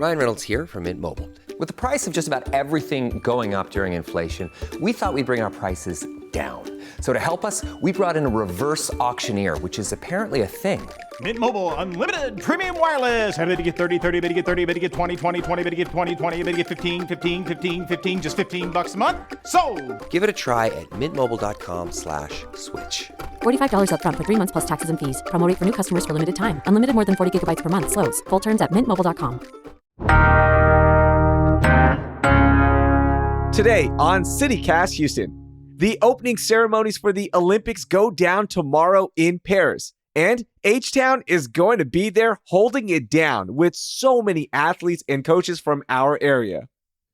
Ryan Reynolds here from Mint Mobile. With the price of just about everything going up during inflation, we thought we'd bring our prices down. So to help us, we brought in a reverse auctioneer, which is apparently a thing. Mint Mobile Unlimited Premium Wireless. How to get 30, 30, bit to get 30, bit to get 20, 20, 20, bit to get 20, 20, bit to get 15, 15, 15, 15, just $15 a month? Sold! Give it a try at mintmobile.com/switch. $45 up front for 3 months plus taxes and fees. Promo rate for new customers for limited time. Unlimited more than 40 gigabytes per month. Slows full terms at mintmobile.com. Today on CityCast Houston, the opening ceremonies for the Olympics go down tomorrow in Paris. And H-Town is going to be there holding it down with so many athletes and coaches from our area.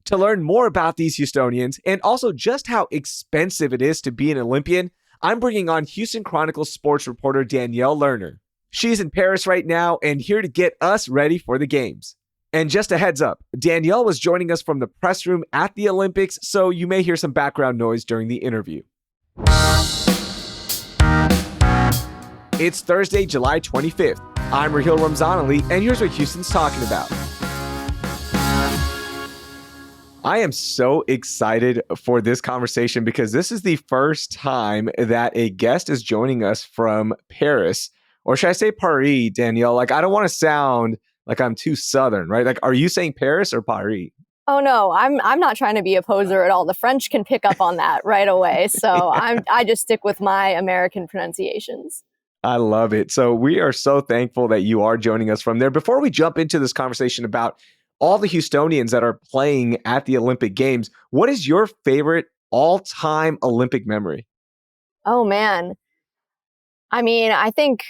To learn more about these Houstonians and also just how expensive it is to be an Olympian, I'm bringing on Houston Chronicle sports reporter Danielle Lerner. She's in Paris right now and here to get us ready for the games. And just a heads up, Danielle was joining us from the press room at the Olympics, so you may hear some background noise during the interview. It's Thursday, July 25th. I'm Raheel Ramzanali, and here's what Houston's talking about. I am so excited for this conversation because this is the first time that a guest is joining us from Paris, or should I say Paris, Danielle? Like, I don't want to sound like I'm too Southern, right? Like, are you saying Paris or Paris? Oh no, I'm not trying to be a poser at all. The French can pick up on that right away. So I just stick with my American pronunciations. I love it. So we are so thankful that you are joining us from there. Before we jump into this conversation about all the Houstonians that are playing at the Olympic Games, what is your favorite all-time Olympic memory? Oh man. I mean, I think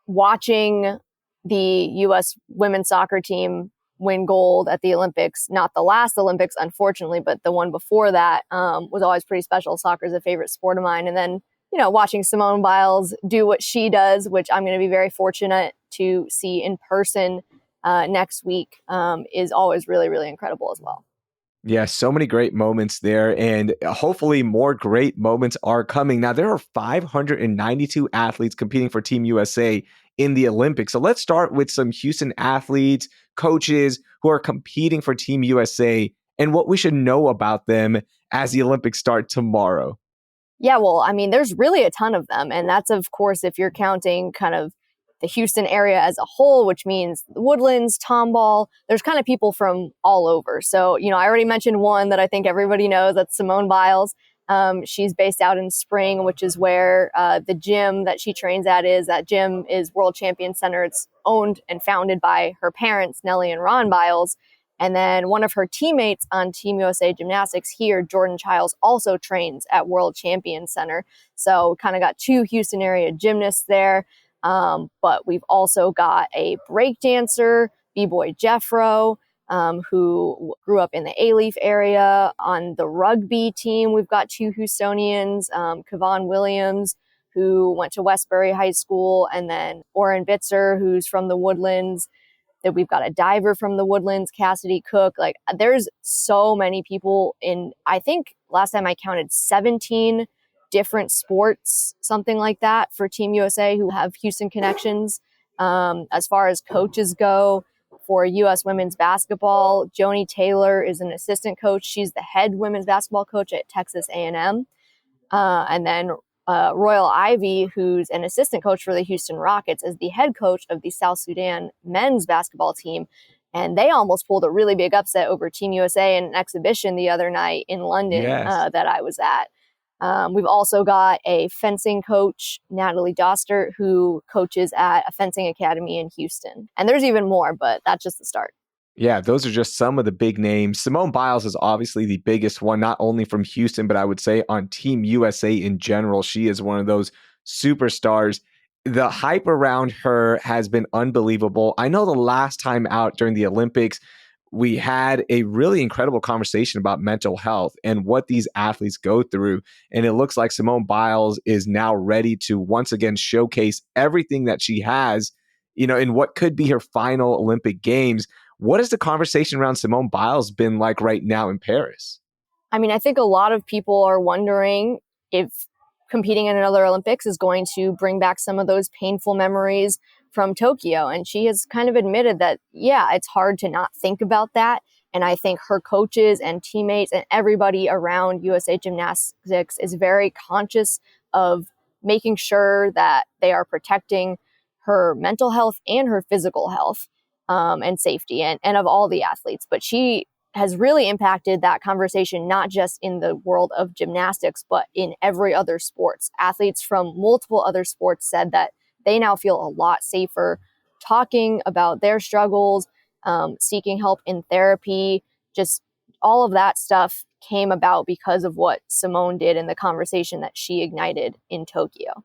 watching the U.S. women's soccer team win gold at the Olympics, not the last Olympics, unfortunately, but the one before that was always pretty special. Soccer is a favorite sport of mine. And then, you know, watching Simone Biles do what she does, which I'm going to be very fortunate to see in person next week, is always really, really incredible as well. Yeah, so many great moments there, and hopefully more great moments are coming. Now, there are 592 athletes competing for Team USA in the Olympics. So let's start with some Houston athletes, coaches who are competing for Team USA and what we should know about them as the Olympics start tomorrow. Yeah, well, I mean, there's really a ton of them. And that's, of course, if you're counting kind of the Houston area as a whole, which means the Woodlands, Tomball, there's kind of people from all over. So, you know, I already mentioned one that I think everybody knows, that's Simone Biles. She's based out in Spring, which is where the gym that she trains at is. That gym is World Champion Center. It's owned and founded by her parents, Nellie and Ron Biles. And then one of her teammates on Team USA Gymnastics here, Jordan Childs, also trains at World Champion Center. So kind of got two Houston area gymnasts there. But we've also got a break dancer, B-Boy Jeffro, who grew up in the A-Leaf area. On the rugby team, we've got two Houstonians, Kevon Williams, who went to Westbury High School, and then Oren Bitzer, who's from the Woodlands. That we've got a diver from the Woodlands, Cassidy Cook. Like, there's so many people in, I think last time I counted 17 different sports, something like that, for Team USA who have Houston connections. As far as coaches go, for U.S. women's basketball, Joni Taylor is an assistant coach. She's the head women's basketball coach at Texas A&M. And then Royal Ivy, who's an assistant coach for the Houston Rockets, is the head coach of the South Sudan men's basketball team. And they almost pulled a really big upset over Team USA in an exhibition the other night in London. Yes. That I was at. We've also got a fencing coach, Natalie Doster, who coaches at a fencing academy in Houston. And there's even more, but that's just the start. Yeah, those are just some of the big names. Simone Biles is obviously the biggest one, not only from Houston, but I would say on Team USA in general. She is one of those superstars. The hype around her has been unbelievable. I know the last time out during the Olympics, we had a really incredible conversation about mental health and what these athletes go through. And it looks like Simone Biles is now ready to once again showcase everything that she has, you know, in what could be her final Olympic Games. What has the conversation around Simone Biles been like right now in Paris? I mean, I think a lot of people are wondering if competing in another Olympics is going to bring back some of those painful memories from Tokyo. And she has kind of admitted that, yeah, it's hard to not think about that. And I think her coaches and teammates and everybody around USA Gymnastics is very conscious of making sure that they are protecting her mental health and her physical health and safety and of all the athletes. But she has really impacted that conversation, not just in the world of gymnastics, but in every other sports. Athletes from multiple other sports said that they now feel a lot safer talking about their struggles, seeking help in therapy. Just all of that stuff came about because of what Simone did in the conversation that she ignited in Tokyo.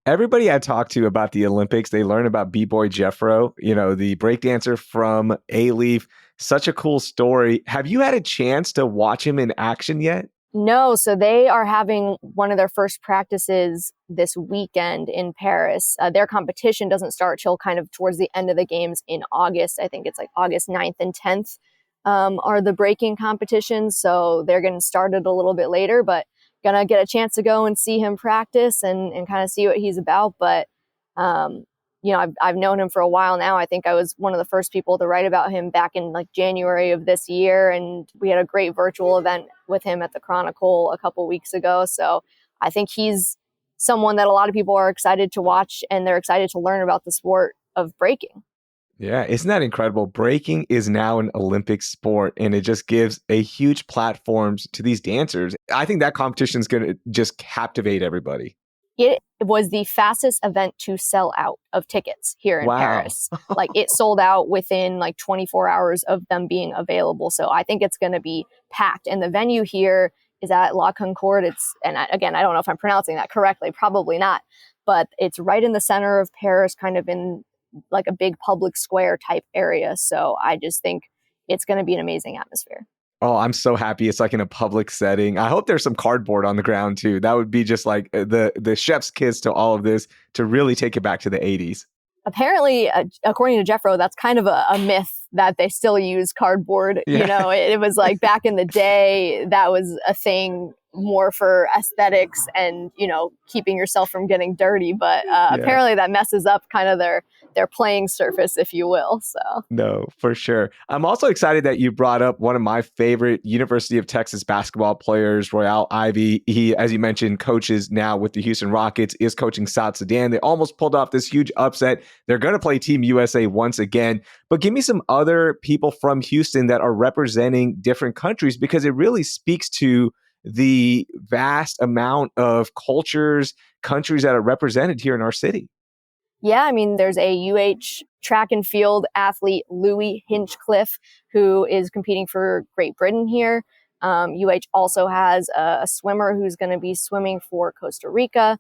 Everybody I talk to about the Olympics, they learn about B-Boy Jeffro, the breakdancer from A-Leaf. Such a cool story. Have you had a chance to watch him in action yet? No, so they are having one of their first practices this weekend in Paris. Their competition doesn't start till kind of towards the end of the games in August. I think it's like August 9th and 10th are the breaking competitions. So they're getting started a little bit later, but gonna get a chance to go and see him practice and kind of see what he's about. But, I've known him for a while now. I think I was one of the first people to write about him back in like January of this year. And we had a great virtual event with him at the Chronicle a couple weeks ago. So I think he's someone that a lot of people are excited to watch, and they're excited to learn about the sport of breaking. Yeah, isn't that incredible? Breaking is now an Olympic sport, and it just gives a huge platform to these dancers. I think that competition is going to just captivate everybody. It was the fastest event to sell out of tickets here in Paris. Like it sold out within like 24 hours of them being available. So I think it's going to be packed. And the venue here is at La Concorde. Again, I don't know if I'm pronouncing that correctly, probably not, but it's right in the center of Paris, kind of in like a big public square type area. So I just think it's going to be an amazing atmosphere. Oh, I'm so happy it's like in a public setting. I hope there's some cardboard on the ground too. That would be just like the chef's kiss to all of this to really take it back to the 80s. Apparently, according to Jeffro, that's kind of a myth that they still use cardboard. Yeah. It was like back in the day, that was a thing more for aesthetics and, keeping yourself from getting dirty. But apparently that messes up kind of their playing surface, if you will. So no, for sure. I'm also excited that you brought up one of my favorite University of Texas basketball players, Royale Ivy. He, as you mentioned, coaches now with the Houston Rockets, is coaching South Sudan. They almost pulled off this huge upset. They're going to play Team USA once again. But give me some other people from Houston that are representing different countries, because it really speaks to the vast amount of cultures, countries that are represented here in our city. Yeah, I mean, there's a UH track and field athlete, Louis Hinchcliffe, who is competing for Great Britain here. UH also has a swimmer who's going to be swimming for Costa Rica.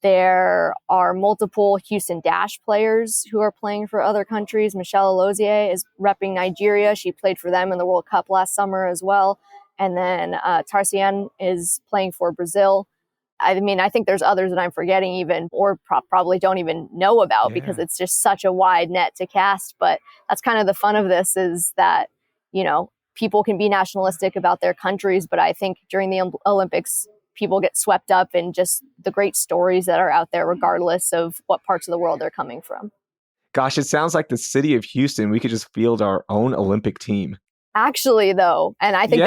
There are multiple Houston Dash players who are playing for other countries. Michelle Alozie is repping Nigeria. She played for them in the World Cup last summer as well. And then Tarcian is playing for Brazil. I mean, I think there's others that I'm forgetting even, or probably don't even know about, because it's just such a wide net to cast. But that's kind of the fun of this, is that, people can be nationalistic about their countries. But I think during the Olympics, people get swept up in just the great stories that are out there, regardless of what parts of the world they're coming from. Gosh, it sounds like the city of Houston, we could just field our own Olympic team. Actually, though, and I think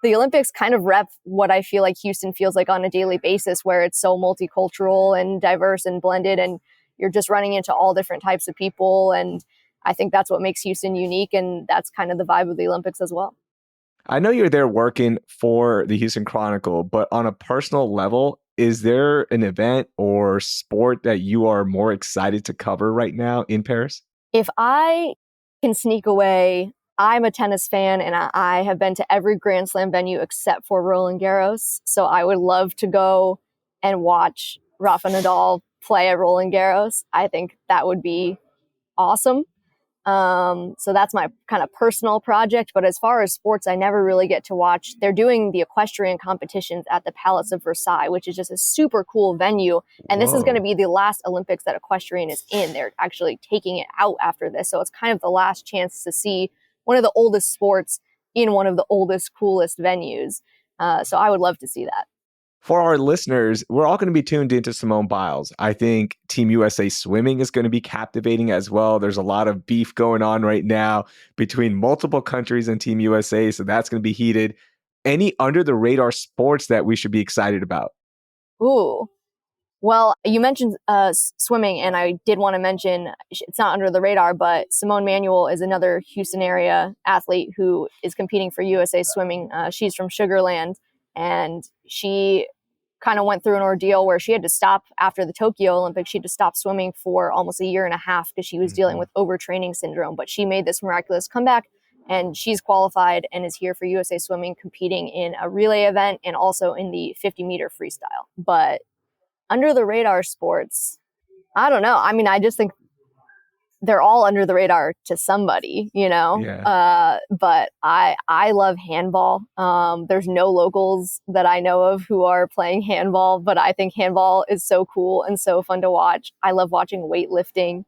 the Olympics kind of rep what I feel like Houston feels like on a daily basis, where it's so multicultural and diverse and blended, and you're just running into all different types of people. And I think that's what makes Houston unique, and that's kind of the vibe of the Olympics as well. I know you're there working for the Houston Chronicle, but on a personal level, is there an event or sport that you are more excited to cover right now in Paris? If I can sneak away, I'm a tennis fan, and I have been to every Grand Slam venue except for Roland Garros. So I would love to go and watch Rafa Nadal play at Roland Garros. I think that would be awesome. So that's my kind of personal project. But as far as sports, I never really get to watch. They're doing the equestrian competitions at the Palace of Versailles, which is just a super cool venue. And this is going to be the last Olympics that equestrian is in. They're actually taking it out after this. So it's kind of the last chance to see one of the oldest sports in one of the oldest, coolest venues. So I would love to see that. For our listeners, we're all going to be tuned into Simone Biles. I think Team USA swimming is going to be captivating as well. There's a lot of beef going on right now between multiple countries and Team USA, so that's going to be heated. Any under the radar sports that we should be excited about? Ooh. Well, you mentioned swimming, and I did want to mention, it's not under the radar, but Simone Manuel is another Houston area athlete who is competing for USA Swimming. She's from Sugar Land, and she kind of went through an ordeal where she had to stop after the Tokyo Olympics. She had to stop swimming for almost a year and a half because she was dealing with overtraining syndrome. But she made this miraculous comeback, and she's qualified and is here for USA Swimming, competing in a relay event and also in the 50-meter freestyle. But under the radar sports, I don't know. I mean, I just think they're all under the radar to somebody, you know? Yeah. But I love handball. There's no locals that I know of who are playing handball, but I think handball is so cool and so fun to watch. I love watching weightlifting.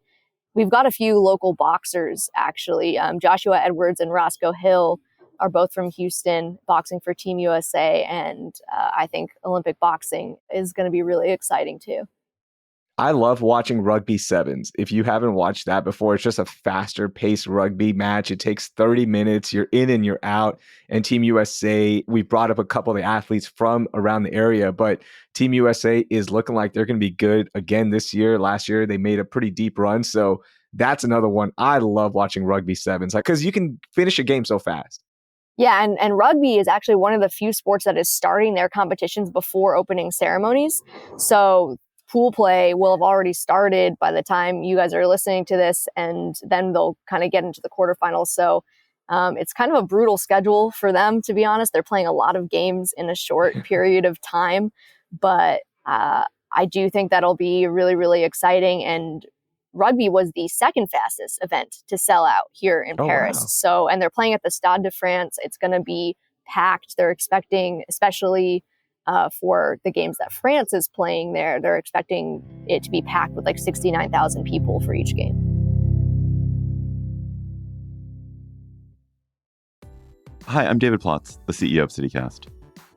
We've got a few local boxers, actually. Joshua Edwards and Roscoe Hill are both from Houston, boxing for Team USA. And I think Olympic boxing is going to be really exciting too. I love watching rugby sevens. If you haven't watched that before, it's just a faster paced rugby match. It takes 30 minutes. You're in and you're out. And Team USA, we brought up a couple of the athletes from around the area, but Team USA is looking like they're going to be good again this year. Last year, they made a pretty deep run. So that's another one. I love watching rugby sevens because you can finish a game so fast. Yeah, and rugby is actually one of the few sports that is starting their competitions before opening ceremonies. So pool play will have already started by the time you guys are listening to this, and then they'll kind of get into the quarterfinals. So it's kind of a brutal schedule for them, to be honest. They're playing a lot of games in a short period of time, but I do think that'll be really, really exciting. And rugby was the second fastest event to sell out here in Paris. Wow. So, and they're playing at the Stade de France. It's going to be packed. They're expecting, especially for the games that France is playing there, they're expecting it to be packed with like 69,000 people for each game. Hi, I'm David Plotz, the CEO of CityCast.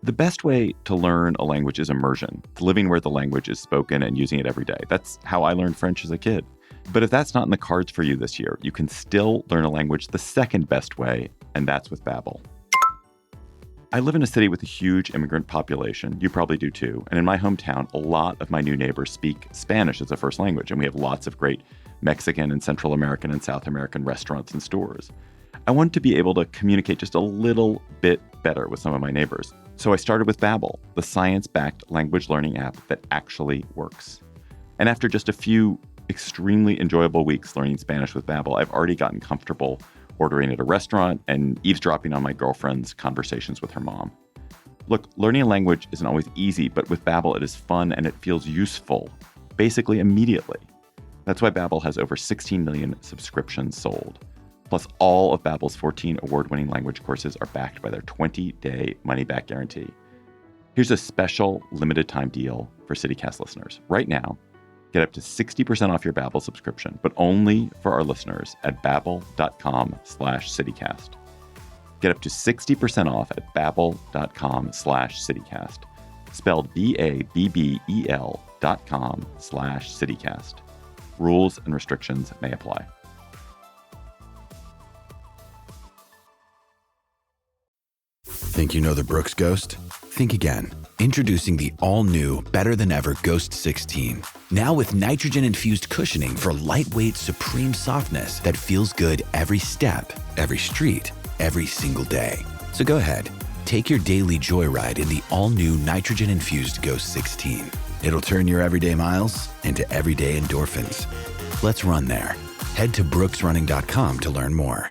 The best way to learn a language is immersion, living where the language is spoken and using it every day. That's how I learned French as a kid. But if that's not in the cards for you this year, you can still learn a language the second best way, and that's with Babbel. I live in a city with a huge immigrant population. You probably do too. And in my hometown, a lot of my new neighbors speak Spanish as a first language, and we have lots of great Mexican and Central American and South American restaurants and stores. I wanted to be able to communicate just a little bit better with some of my neighbors. So I started with Babbel, the science-backed language learning app that actually works. And after just a few extremely enjoyable weeks learning Spanish with Babbel, I've already gotten comfortable ordering at a restaurant and eavesdropping on my girlfriend's conversations with her mom. Look, learning a language isn't always easy, but with Babbel it is fun and it feels useful, basically immediately. That's why Babbel has over 16 million subscriptions sold. Plus, all of Babbel's 14 award-winning language courses are backed by their 20-day money-back guarantee. Here's a special limited-time deal for CityCast listeners. Right now, get up to 60% off your Babbel subscription, but only for our listeners at babbel.com/citycast. Get up to 60% off at babbel.com/citycast. Spelled BABBEL.com/citycast. Rules and restrictions may apply. Think you know the Brooks Ghost? Think again. Introducing the all-new, better-than-ever Ghost 16. Now with nitrogen-infused cushioning for lightweight, supreme softness that feels good every step, every street, every single day. So go ahead, take your daily joyride in the all-new nitrogen-infused Ghost 16. It'll turn your everyday miles into everyday endorphins. Let's run there. Head to brooksrunning.com to learn more.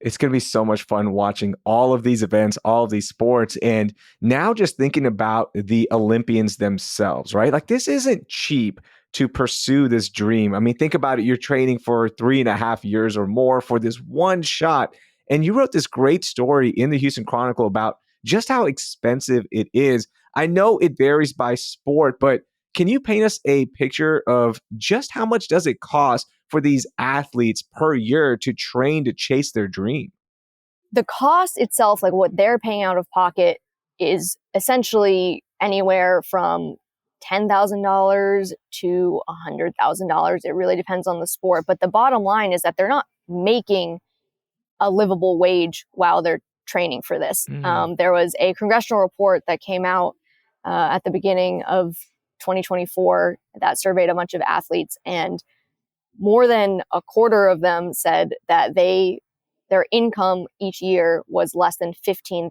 It's going to be so much fun watching all of these events, all of these sports. And now just thinking about the Olympians themselves, right? Like this isn't cheap to pursue this dream. I mean, think about it. You're training for 3.5 years or more for this one shot. And you wrote this great story in the Houston Chronicle about just how expensive it is. I know it varies by sport, but can you paint us a picture of just how much does it cost for these athletes per year to train to chase their dream? The cost itself, like what they're paying out of pocket, is essentially anywhere from $10,000 to $100,000. It really depends on the sport. But the bottom line is that they're not making a livable wage while they're training for this. There was a congressional report that came out at the beginning of 2024 that surveyed a bunch of athletes, and more than a quarter of them said that their income each year was less than $15,000.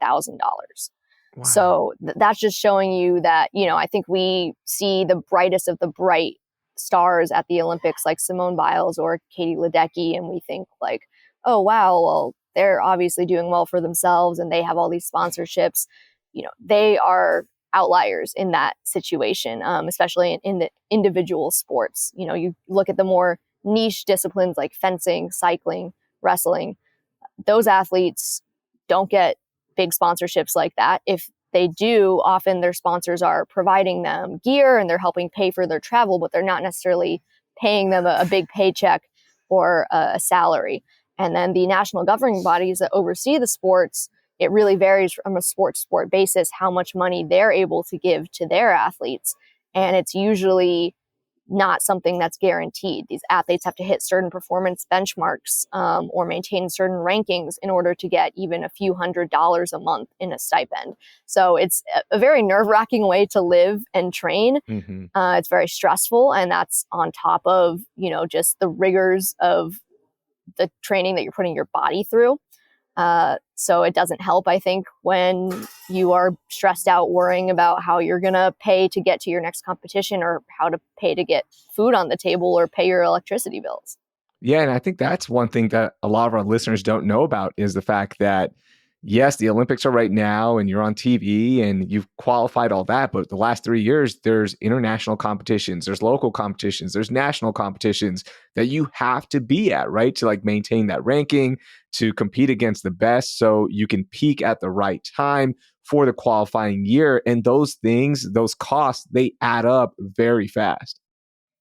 Wow. So that's just showing you that, I think we see the brightest of the bright stars at the Olympics, like Simone Biles or Katie Ledecky, and we think like, oh, wow, well, they're obviously doing well for themselves and they have all these sponsorships. They are outliers in that situation, especially in the individual sports. You look at the more niche disciplines like fencing, cycling, wrestling. Those athletes don't get big sponsorships like that. If they do, often their sponsors are providing them gear and they're helping pay for their travel, but they're not necessarily paying them a big paycheck or a salary. And then the national governing bodies that oversee the sports, it really varies from a sport basis how much money they're able to give to their athletes. And it's usually not something that's guaranteed. These athletes have to hit certain performance benchmarks or maintain certain rankings in order to get even a few $100s a month in a stipend. So it's a very nerve-wracking way to live and train. It's very stressful, and that's on top of, just the rigors of the training that you're putting your body through. So it doesn't help, I think, when you are stressed out worrying about how you're going to pay to get to your next competition or how to pay to get food on the table or pay your electricity bills. Yeah, and I think that's one thing that a lot of our listeners don't know about is the fact that, yes, the Olympics are right now and you're on TV and you've qualified all that, but the last 3 years, there's international competitions, there's local competitions, there's national competitions that you have to be at, right? To like maintain that ranking, to compete against the best so you can peak at the right time for the qualifying year. And those things, those costs, they add up very fast.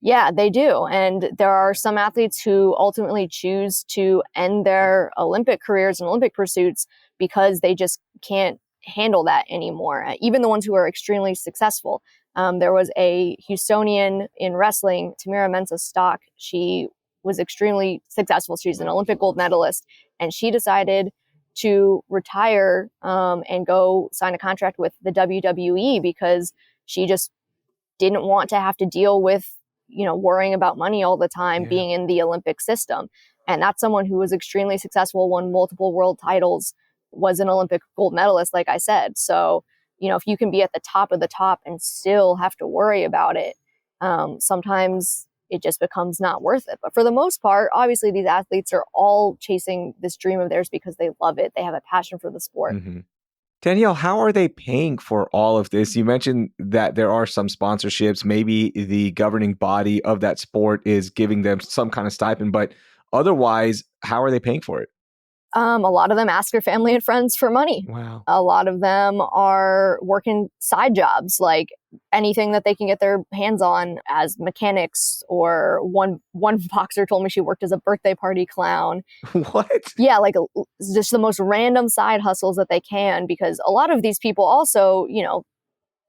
Yeah, they do. And there are some athletes who ultimately choose to end their Olympic careers and Olympic pursuits because they just can't handle that anymore. Even the ones who are extremely successful. There was a Houstonian in wrestling, Tamira Mensah-Stock. She was extremely successful. She's an Olympic gold medalist, and she decided to retire and go sign a contract with the WWE because she just didn't want to have to deal with, worrying about money all the time, being in the Olympic system. And that's someone who was extremely successful, won multiple world titles, was an Olympic gold medalist, like I said. So, if you can be at the top of the top and still have to worry about it, sometimes it just becomes not worth it. But for the most part, obviously, these athletes are all chasing this dream of theirs because they love it. They have a passion for the sport. Danielle, how are they paying for all of this? You mentioned that there are some sponsorships. Maybe the governing body of that sport is giving them some kind of stipend, but otherwise, how are they paying for it? A lot of them ask their family and friends for money. Wow. A lot of them are working side jobs, like anything that they can get their hands on as mechanics, or one boxer told me she worked as a birthday party clown. What? Yeah, like just the most random side hustles that they can, because a lot of these people also,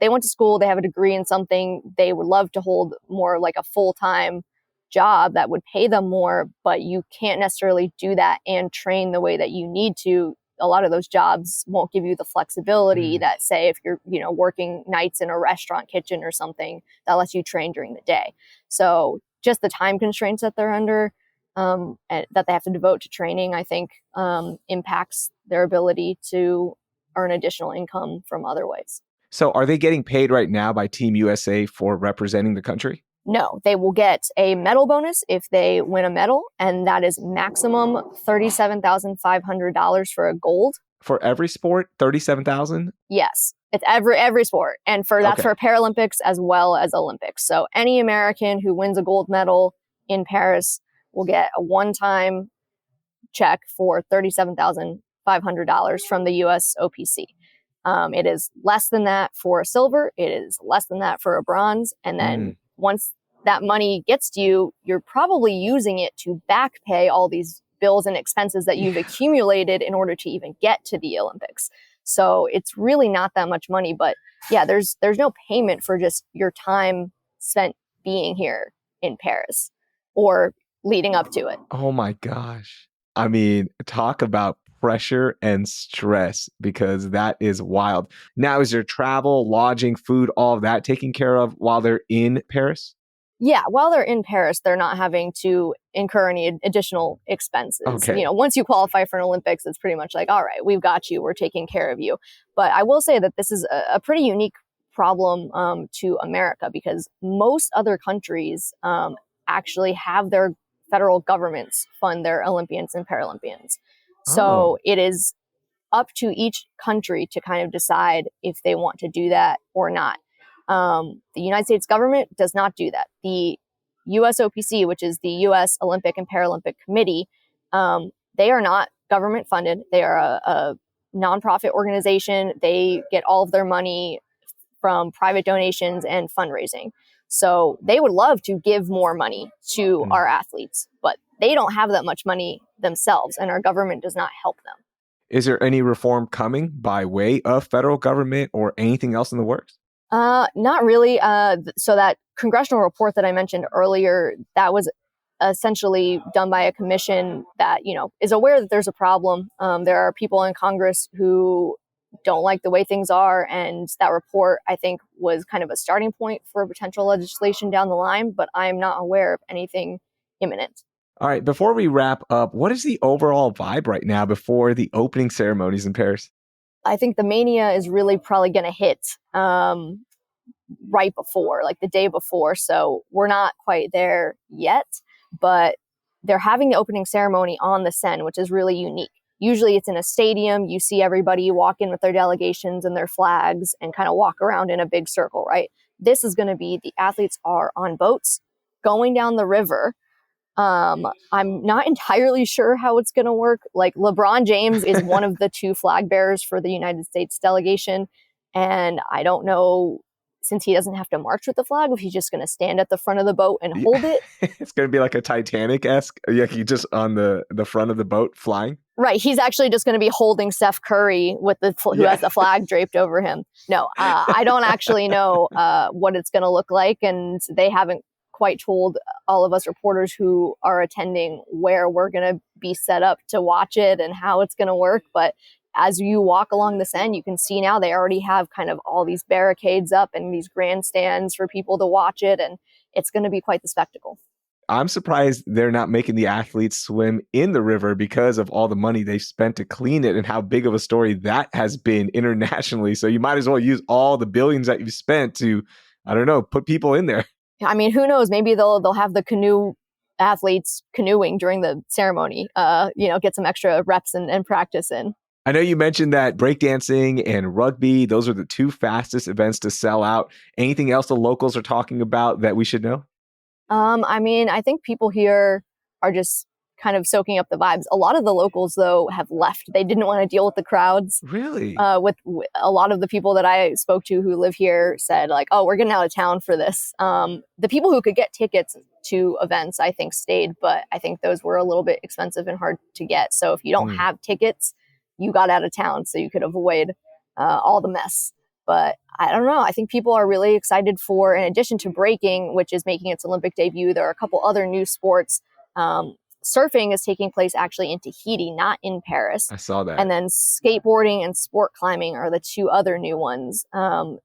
they went to school, they have a degree in something, they would love to hold more like a full-time job that would pay them more, but you can't necessarily do that and train the way that you need to. A lot of those jobs won't give you the flexibility that, say, if you're, working nights in a restaurant kitchen or something, that lets you train during the day. So just the time constraints that they're under, and that they have to devote to training, I think impacts their ability to earn additional income from other ways. So are they getting paid right now by Team USA for representing the country? No, they will get a medal bonus if they win a medal, and that is maximum $37,500 for a gold. For every sport, $37,000? Yes, it's every sport, and that's for Paralympics as well as Olympics. So any American who wins a gold medal in Paris will get a one-time check for $37,500 from the US OPC. It is less than that for a silver. It is less than that for a bronze, and then once that money gets to you, you're probably using it to back pay all these bills and expenses that you've accumulated in order to even get to the Olympics. So it's really not that much money. But yeah, there's no payment for just your time spent being here in Paris or leading up to it. Oh my gosh. I mean, talk about pressure and stress, because that is wild. Now, is there travel, lodging, food, all of that taken care of while they're in Paris? Yeah, while they're in Paris, they're not having to incur any additional expenses. Okay. Once you qualify for an Olympics, it's pretty much like, all right, we've got you, we're taking care of you. But I will say that this is a pretty unique problem to America, because most other countries actually have their federal governments fund their Olympians and Paralympians. So it is up to each country to kind of decide if they want to do that or not. The United States government does not do that. The USOPC, which is the U.S. Olympic and Paralympic Committee, they are not government funded. They are a nonprofit organization. They get all of their money from private donations and fundraising. So they would love to give more money to our athletes, but they don't have that much money themselves, and our government does not help them. Is there any reform coming by way of federal government or anything else in the works? Not really. So that congressional report that I mentioned earlier, that was essentially done by a commission that, is aware that there's a problem. There are people in Congress who don't like the way things are. And that report, I think, was kind of a starting point for potential legislation down the line, but I'm not aware of anything imminent. All right, before we wrap up, what is the overall vibe right now before the opening ceremonies in Paris? I think the mania is really probably going to hit right before, like the day before. So we're not quite there yet, but they're having the opening ceremony on the Seine, which is really unique. Usually it's in a stadium. You see everybody walk in with their delegations and their flags and kind of walk around in a big circle, right? This is going to be, the athletes are on boats going down the river. I'm not entirely sure how it's going to work. Like, LeBron James is one of the two flag bearers for the United States delegation. And I don't know, since he doesn't have to march with the flag, if he's just going to stand at the front of the boat and hold it. It's going to be like a Titanic-esque, like you just on the front of the boat flying. Right. He's actually just going to be holding Steph Curry with who has the flag draped over him. No, I don't actually know what it's going to look like. And they haven't quite told all of us reporters who are attending where we're going to be set up to watch it and how it's going to work. But as you walk along the Seine, you can see now they already have kind of all these barricades up and these grandstands for people to watch it. And it's going to be quite the spectacle. I'm surprised they're not making the athletes swim in the river because of all the money they've spent to clean it and how big of a story that has been internationally. So you might as well use all the billions that you've spent to, I don't know, put people in there. I mean, who knows? Maybe they'll have the canoe athletes canoeing during the ceremony, get some extra reps and practice in. I know you mentioned that breakdancing and rugby, those are the two fastest events to sell out. Anything else the locals are talking about that we should know? I mean, I think people here are just kind of soaking up the vibes. A lot of the locals, though, have left. They didn't want to deal with the crowds. Really? With a lot of the people that I spoke to who live here said, like, oh, we're getting out of town for this. The people who could get tickets to events, I think, stayed, but I think those were a little bit expensive and hard to get. So if you don't have tickets, you got out of town so you could avoid all the mess. But I don't know. I think people are really excited for, in addition to breaking, which is making its Olympic debut, there are a couple other new sports. Surfing is taking place actually in Tahiti, not in Paris. I saw that. And then skateboarding and sport climbing are the two other new ones.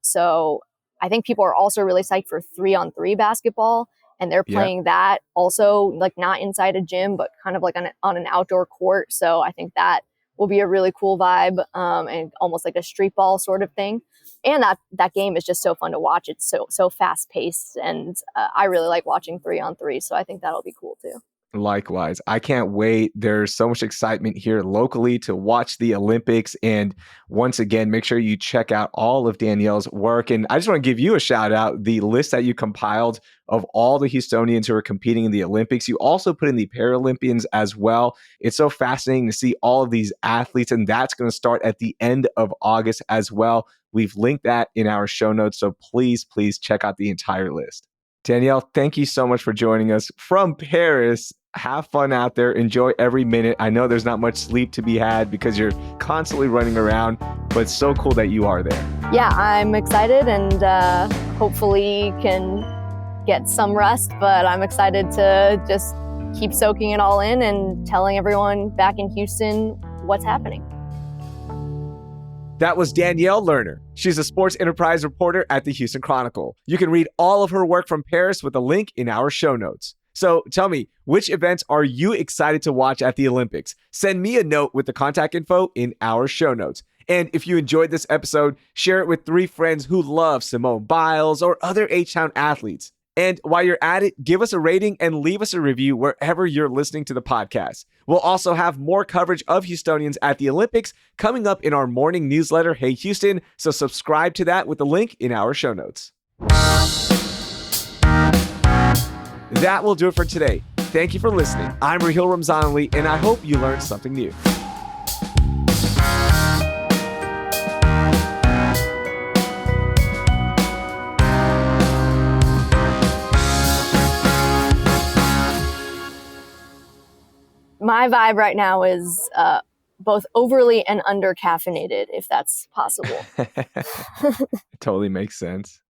So I think people are also really psyched for 3-on-3 basketball. And they're playing that also, like, not inside a gym, but kind of like on an outdoor court. So I think that will be a really cool vibe, and almost like a street ball sort of thing. And that game is just so fun to watch. It's so fast paced, and I really like watching 3-on-3. So I think that'll be cool too. Likewise. I can't wait. There's so much excitement here locally to watch the Olympics. And once again, make sure you check out all of Danielle's work. And I just want to give you a shout out. The list that you compiled of all the Houstonians who are competing in the Olympics, you also put in the Paralympians as well. It's so fascinating to see all of these athletes, and that's going to start at the end of August as well. We've linked that in our show notes. So please check out the entire list. Danielle, thank you so much for joining us from Paris. have fun out there. Enjoy every minute. I know there's not much sleep to be had because you're constantly running around, but it's so cool that you are there. Yeah, I'm excited and hopefully can get some rest, but I'm excited to just keep soaking it all in and telling everyone back in Houston what's happening. That was Danielle Lerner. She's a sports enterprise reporter at the Houston Chronicle. You can read all of her work from Paris with a link in our show notes. So tell me, which events are you excited to watch at the Olympics? Send me a note with the contact info in our show notes. And if you enjoyed this episode, share it with 3 friends who love Simone Biles or other H-Town athletes. And while you're at it, give us a rating and leave us a review wherever you're listening to the podcast. We'll also have more coverage of Houstonians at the Olympics coming up in our morning newsletter, Hey Houston, so subscribe to that with the link in our show notes. That will do it for today. Thank you for listening. I'm Raheel Ramzanali, and I hope you learned something new. My vibe right now is both overly and under caffeinated, if that's possible. Totally makes sense.